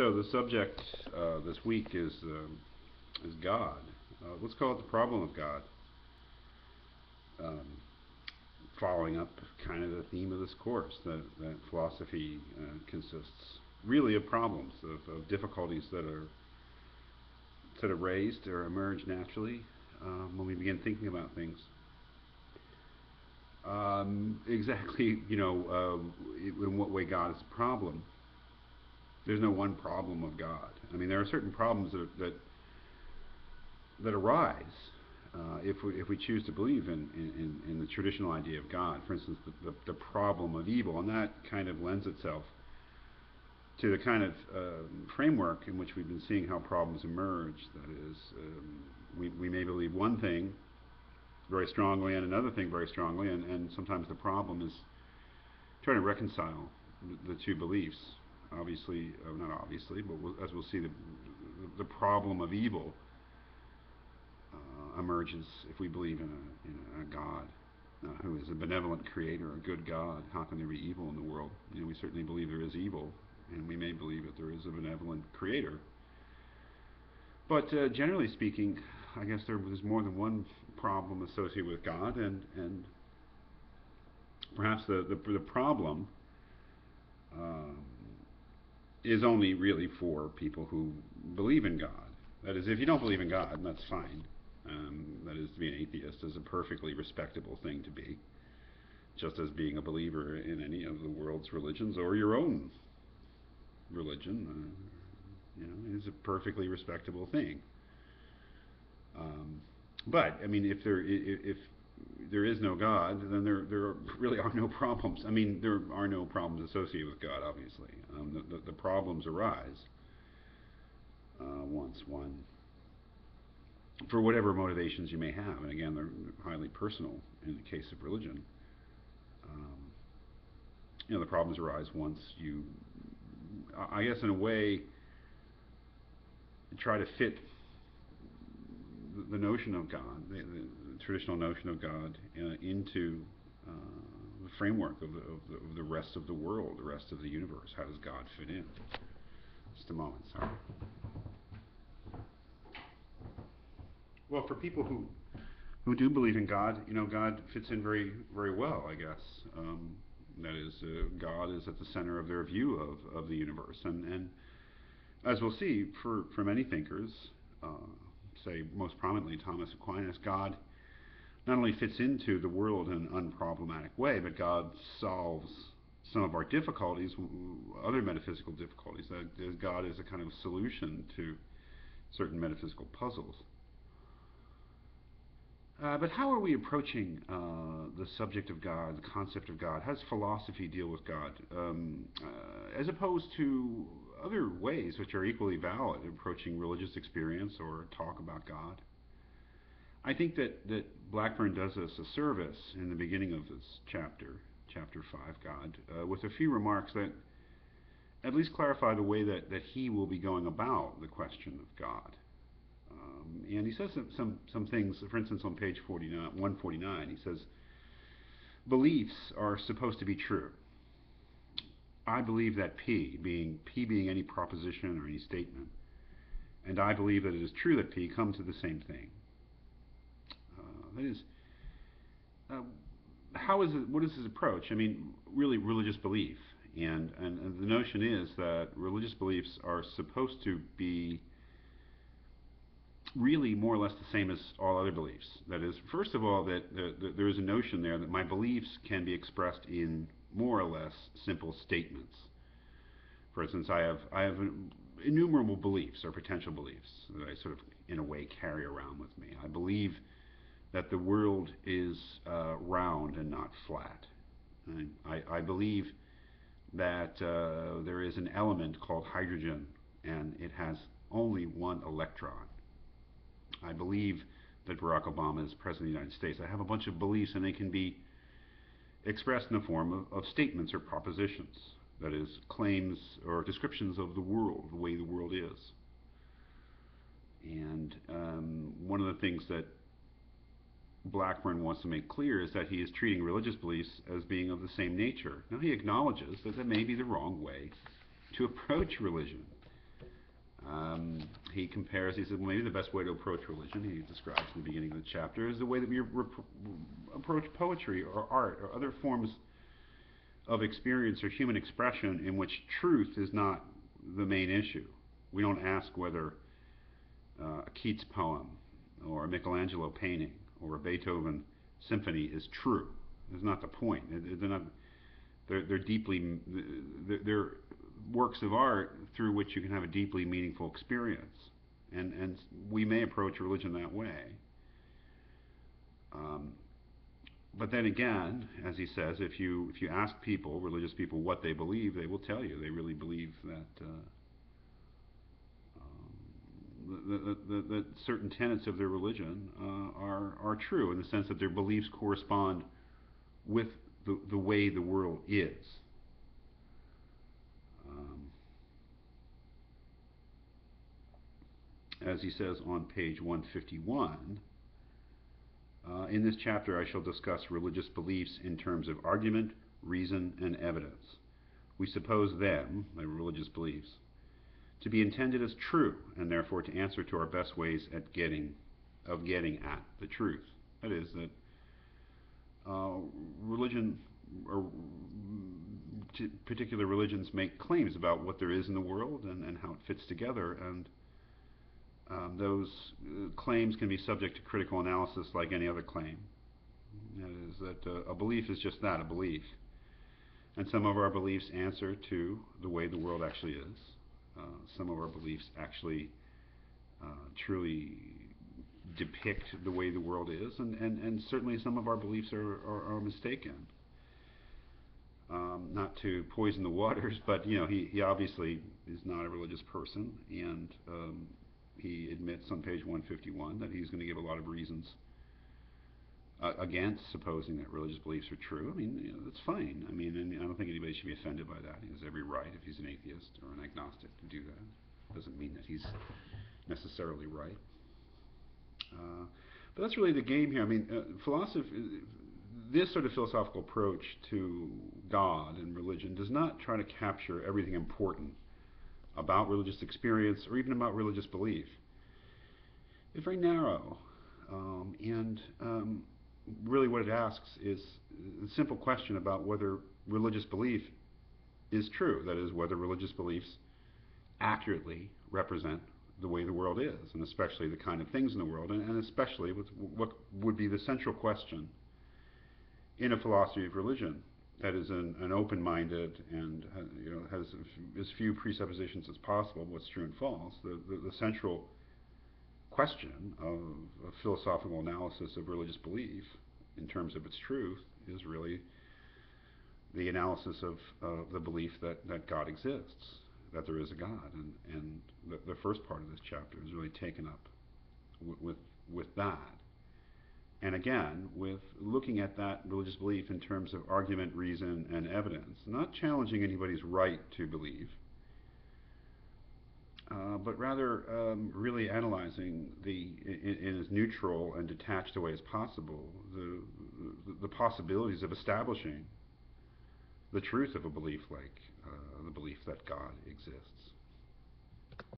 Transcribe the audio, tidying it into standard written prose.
So the subject this week is God. Let's call it the problem of God. Um, Following up kind of the theme of this course, that philosophy consists really of problems, of difficulties that are raised or emerge naturally when we begin thinking about things. Exactly, in what way God is a problem. There's no one problem of God. I mean, there are certain problems that arise if we choose to believe in the traditional idea of God. For instance, the problem of evil, and that kind of lends itself to the kind of framework in which we've been seeing how problems emerge. That is, we may believe one thing very strongly and another thing very strongly, and sometimes the problem is trying to reconcile the two beliefs. Obviously, not obviously, but as we'll see, the problem of evil emerges if we believe in a God who is a benevolent creator, a good God. How can there be evil in the world? We certainly believe there is evil, and we may believe that there is a benevolent creator. But generally speaking, I guess there's more than one problem associated with God, and perhaps the problem um, is only really for people who believe in God. That is, if you don't believe in God, that's fine. That is, to be an atheist is a perfectly respectable thing to be, just as being a believer in any of the world's religions or your own religion, is a perfectly respectable thing. But I mean, if there is no God, then there really are no problems. I mean, there are no problems associated with God, obviously. The problems arise once one, for whatever motivations you may have, and again, they're highly personal in the case of religion. Um, the problems arise once you, I guess, in a way, try to fit the notion of God, the traditional notion of God, into the framework of the rest of the world, the rest of the universe. How does God fit in? Just a moment, sorry. Well, for people who do believe in God, God fits in very, very well, I guess. That is, God is at the center of their view of the universe. And as we'll see, for many thinkers, say most prominently Thomas Aquinas, God not only fits into the world in an unproblematic way, but God solves some of our difficulties, other metaphysical difficulties. That God is a kind of solution to certain metaphysical puzzles. But how are we approaching the subject of God, the concept of God? How does philosophy deal with God? As opposed to other ways which are equally valid, approaching religious experience or talk about God. I think that Blackburn does us a service in the beginning of this chapter 5, God, with a few remarks that at least clarify the way that he will be going about the question of God. And he says some things, for instance, on page 149, he says, beliefs are supposed to be true. I believe that P being any proposition or any statement, and I believe that it is true that P come to the same thing. That is, what is his approach? I mean, really religious belief. And the notion is that religious beliefs are supposed to be really more or less the same as all other beliefs. That is, first of all, that there is a notion there that my beliefs can be expressed in more or less simple statements. For instance, I have innumerable beliefs or potential beliefs that I sort of, in a way, carry around with me. I believe that the world is round and not flat. I believe that there is an element called hydrogen, and it has only one electron. I believe that Barack Obama is President of the United States. I have a bunch of beliefs, and they can be expressed in the form of statements or propositions. That is, claims or descriptions of the world, the way the world is. And one of the things that Blackburn wants to make clear is that he is treating religious beliefs as being of the same nature. Now, he acknowledges that that may be the wrong way to approach religion. He compares, he says, well, maybe the best way to approach religion, he describes in the beginning of the chapter, is the way that we approach poetry or art or other forms of experience or human expression in which truth is not the main issue. We don't ask whether a Keats poem or a Michelangelo painting or a Beethoven symphony is true. That's not the point. They're deeply, they're works of art through which you can have a deeply meaningful experience, and we may approach religion that way. But then again, as he says, if you ask people, religious people, what they believe, they will tell you they really believe that that certain tenets of their religion are true, in the sense that their beliefs correspond with the way the world is. As he says on page 151, in this chapter I shall discuss religious beliefs in terms of argument, reason, and evidence. We suppose them, my religious beliefs, to be intended as true, and therefore to answer to our best ways of getting at the truth. That is, that religion, or particular religions, make claims about what there is in the world and how it fits together, and those claims can be subject to critical analysis like any other claim. That is, that a belief is just that, a belief. And some of our beliefs answer to the way the world actually is. Some of our beliefs actually truly depict the way the world is, and certainly some of our beliefs are mistaken. Not to poison the waters, but he obviously is not a religious person, and he admits on page 151 that he's going to give a lot of reasons against supposing that religious beliefs are true. I mean, that's fine. I mean, and I don't think anybody should be offended by that. He has every right, if he's an atheist or an agnostic, to do that. Doesn't mean that he's necessarily right. But that's really the game here. I mean, this sort of philosophical approach to God and religion does not try to capture everything important about religious experience or even about religious belief. It's very narrow, and really what it asks is a simple question about whether religious belief is true. That is, whether religious beliefs accurately represent the way the world is, and especially the kind of things in the world, and especially with what would be the central question in a philosophy of religion that is an open-minded and has as few presuppositions as possible of what's true and false. The central question of philosophical analysis of religious belief in terms of its truth is really the analysis of the belief that God exists, that there is a God, and the first part of this chapter is really taken up with that. And again, with looking at that religious belief in terms of argument, reason, and evidence, not challenging anybody's right to believe, but rather really analyzing in as neutral and detached a way as possible the possibilities of establishing the truth of a belief like the belief that God exists.